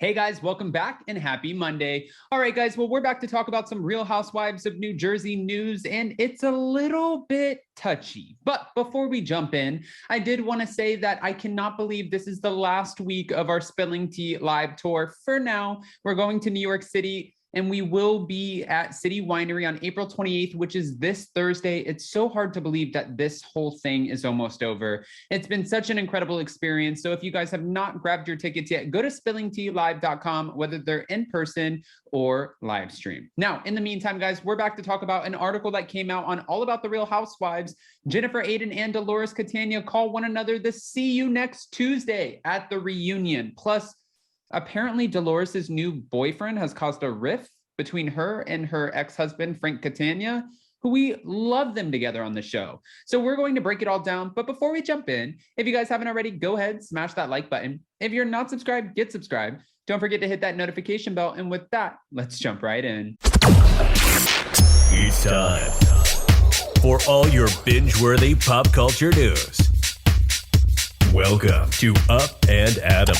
Hey guys, welcome back and happy Monday. All right, guys, well, we're back to talk about some Real Housewives of New Jersey news, and it's a little bit touchy. But before we jump in, I did want to say that I cannot believe this is the last week of our Spilling Tea live tour. For now, we're going to New York City, and we will be at City Winery on April 28th, which is this Thursday. It's so hard to believe that this whole thing is almost over. It's been such an incredible experience. So if you guys have not grabbed your tickets yet, go to spillingtealive.com, whether they're in person or live stream. Now, in the meantime, guys, we're back to talk about an article that came out on All About the Real Housewives. Jennifer Aydin and Dolores Catania call one another the "see you next Tuesday" at the reunion. Plus, apparently, Dolores' new boyfriend has caused a rift between her and her ex-husband, Frank Catania, who we love them together on the show. So we're going to break it all down. But before we jump in, if you guys haven't already, go ahead, smash that like button. If you're not subscribed, get subscribed. Don't forget to hit that notification bell. And with that, let's jump right in. It's time for all your binge-worthy pop culture news. Welcome to Up and Adam.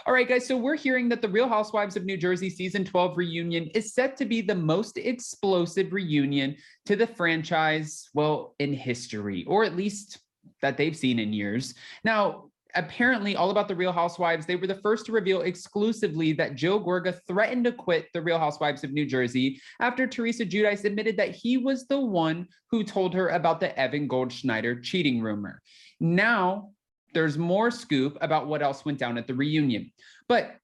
All right, guys, so we're hearing that the Real Housewives of New Jersey Season 12 reunion is set to be the most explosive reunion to the franchise, well, in history, or at least that they've seen in years. Now, apparently, All About the Real Housewives, they were the first to reveal exclusively that Joe Gorga threatened to quit the Real Housewives of New Jersey after Teresa Giudice admitted that he was the one who told her about the Evan Goldschneider cheating rumor. Now, there's more scoop about what else went down at the reunion. But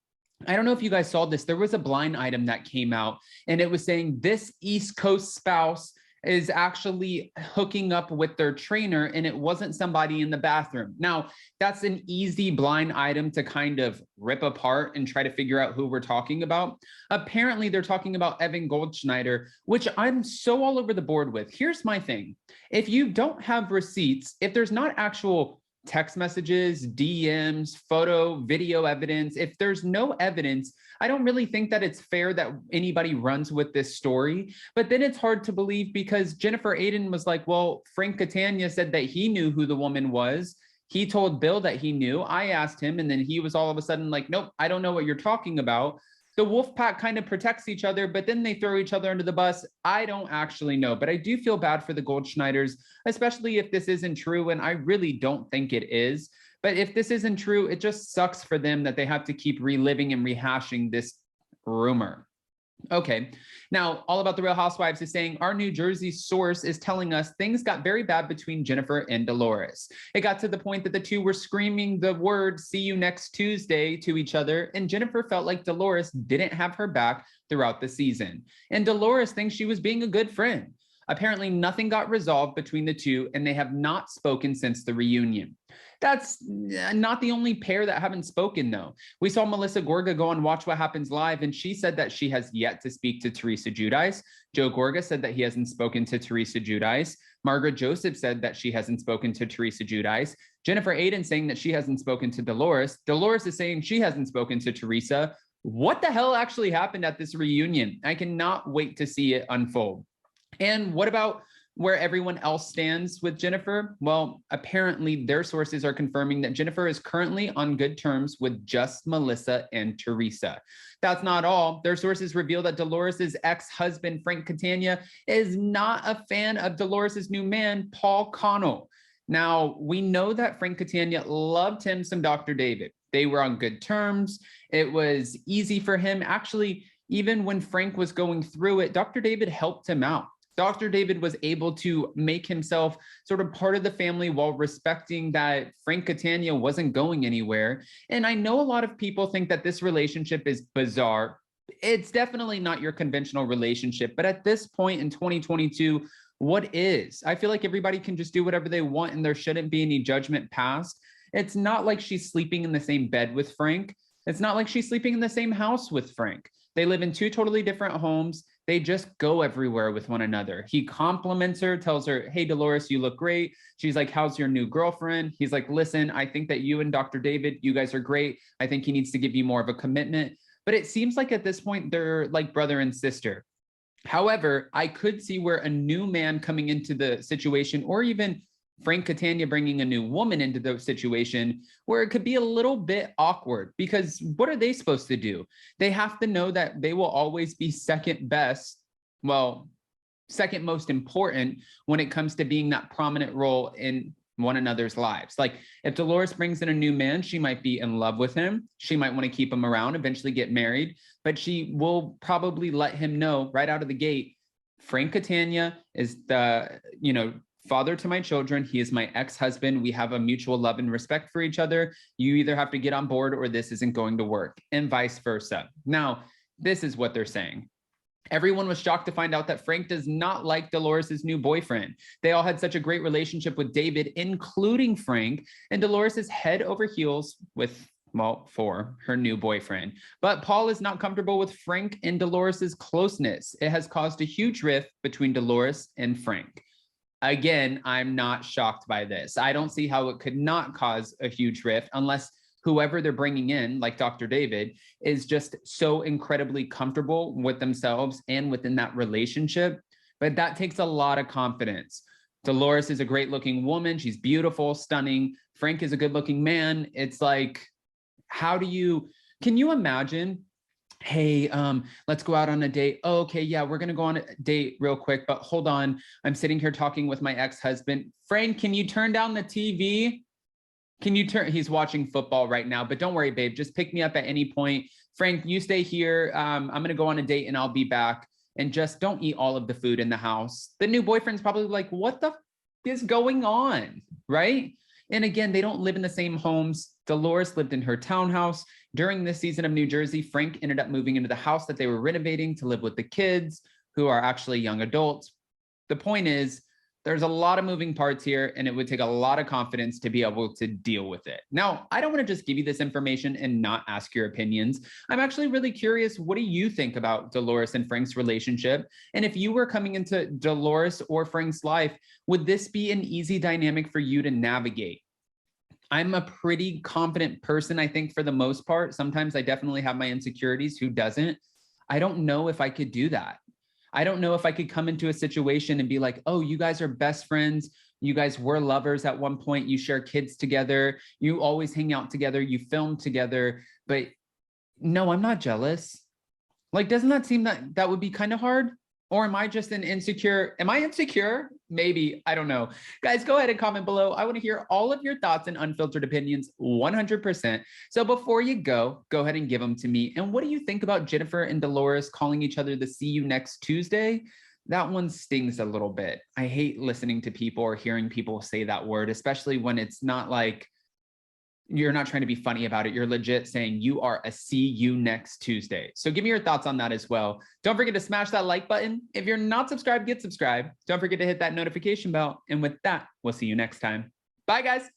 I don't know if you guys saw this. There was a blind item that came out, and it was saying this East Coast spouse is actually hooking up with their trainer, and it wasn't somebody in the bathroom. Now, that's an easy blind item to kind of rip apart and try to figure out who we're talking about. Apparently, they're talking about Evan Goldschneider, which I'm so all over the board with. Here's my thing. If you don't have receipts, if there's not actual text messages, DMs, photo, video evidence, if there's no evidence, I don't really think that it's fair that anybody runs with this story. But then it's hard to believe because Jennifer Aydin was like, well, Frank Catania said that he knew who the woman was. He told Bill that he knew. I asked him, and then he was all of a sudden like, nope, I don't know what you're talking about. The wolf pack kind of protects each other, but then they throw each other under the bus. I don't actually know, but I do feel bad for the Goldschneiders, especially if this isn't true, and I really don't think it is. But if this isn't true, it just sucks for them that they have to keep reliving and rehashing this rumor. Okay, now All About the Real Housewives is saying our New Jersey source is telling us things got very bad between Jennifer and Dolores. It got to the point that the two were screaming the word "see you next Tuesday" to each other, and Jennifer felt like Dolores didn't have her back throughout the season. And Dolores thinks she was being a good friend. Apparently, nothing got resolved between the two, and they have not spoken since the reunion. That's not the only pair that haven't spoken, though. We saw Melissa Gorga go on Watch What Happens Live, and she said that she has yet to speak to Teresa Giudice. Joe Gorga said that he hasn't spoken to Teresa Giudice. Margaret Joseph said that she hasn't spoken to Teresa Giudice. Jennifer Aydin saying that she hasn't spoken to Dolores. Dolores is saying she hasn't spoken to Teresa. What the hell actually happened at this reunion? I cannot wait to see it unfold. And what about where everyone else stands with Jennifer? Well, apparently their sources are confirming that Jennifer is currently on good terms with just Melissa and Teresa. That's not all. Their sources reveal that Dolores' ex-husband, Frank Catania, is not a fan of Dolores' new man, Paul Connell. Now, we know that Frank Catania loved him some Dr. David. They were on good terms. It was easy for him. Actually, even when Frank was going through it, Dr. David helped him out. Dr. David was able to make himself sort of part of the family while respecting that Frank Catania wasn't going anywhere. And I know a lot of people think that this relationship is bizarre. It's definitely not your conventional relationship, but at this point in 2022, what is? I feel like everybody can just do whatever they want and there shouldn't be any judgment passed. It's not like she's sleeping in the same bed with Frank. It's not like she's sleeping in the same house with Frank. They live in two totally different homes. They just go everywhere with one another. He compliments her, tells her, hey, Dolores, you look great. She's like, how's your new girlfriend? He's like, listen, I think that you and Dr. David, you guys are great. I think he needs to give you more of a commitment. But it seems like at this point, they're like brother and sister. However, I could see where a new man coming into the situation, or even Frank Catania bringing a new woman into the situation where it could be a little bit awkward, because what are they supposed to do? They have to know that they will always be second best, well, second most important when it comes to being that prominent role in one another's lives. Like if Dolores brings in a new man, she might be in love with him. She might want to keep him around, eventually get married, but she will probably let him know right out of the gate, Frank Catania is the, father to my children. He is my ex-husband. We have a mutual love and respect for each other. You either have to get on board or this isn't going to work, and vice versa. Now, this is what they're saying. Everyone was shocked to find out that Frank does not like Dolores' new boyfriend. They all had such a great relationship with David, including Frank, and Dolores is head over heels for her new boyfriend. But Paul is not comfortable with Frank and Dolores' closeness. It has caused a huge rift between Dolores and Frank. Again, I'm not shocked by this. I don't see how it could not cause a huge rift unless whoever they're bringing in, like Dr. David, is just so incredibly comfortable with themselves and within that relationship. But that takes a lot of confidence. Dolores is a great looking woman. She's beautiful, stunning. Frank is a good looking man. It's like, can you imagine, hey, let's go out on a date. Oh, okay, yeah, we're gonna go on a date real quick, but hold on. I'm sitting here talking with my ex-husband. Frank, can you turn down the TV? He's watching football right now, but don't worry, babe, just pick me up at any point. Frank, you stay here. I'm gonna go on a date and I'll be back. And just don't eat all of the food in the house. The new boyfriend's probably like, what the is going on, right? And again, they don't live in the same homes. Dolores lived in her townhouse. During this season of New Jersey, Frank ended up moving into the house that they were renovating to live with the kids, who are actually young adults. The point is, there's a lot of moving parts here, and it would take a lot of confidence to be able to deal with it. Now, I don't want to just give you this information and not ask your opinions. I'm actually really curious, what do you think about Dolores and Frank's relationship? And if you were coming into Dolores or Frank's life, would this be an easy dynamic for you to navigate? I'm a pretty confident person, I think, for the most part. Sometimes I definitely have my insecurities. Who doesn't? I don't know if I could do that. I don't know if I could come into a situation and be like, oh, you guys are best friends. You guys were lovers at one point. You share kids together. You always hang out together. You film together. But no, I'm not jealous. Like, doesn't that seem that would be kind of hard? Or am I just an insecure? Am I insecure? Maybe. I don't know. Guys, go ahead and comment below. I want to hear all of your thoughts and unfiltered opinions 100%. So before you go ahead and give them to me. And what do you think about Jennifer and Dolores calling each other the see you next Tuesday? That one stings a little bit. I hate listening to people or hearing people say that word, especially when it's not like, you're not trying to be funny about it. You're legit saying you are a see you next Tuesday. So give me your thoughts on that as well. Don't forget to smash that like button. If you're not subscribed, get subscribed. Don't forget to hit that notification bell. And with that, we'll see you next time. Bye, guys.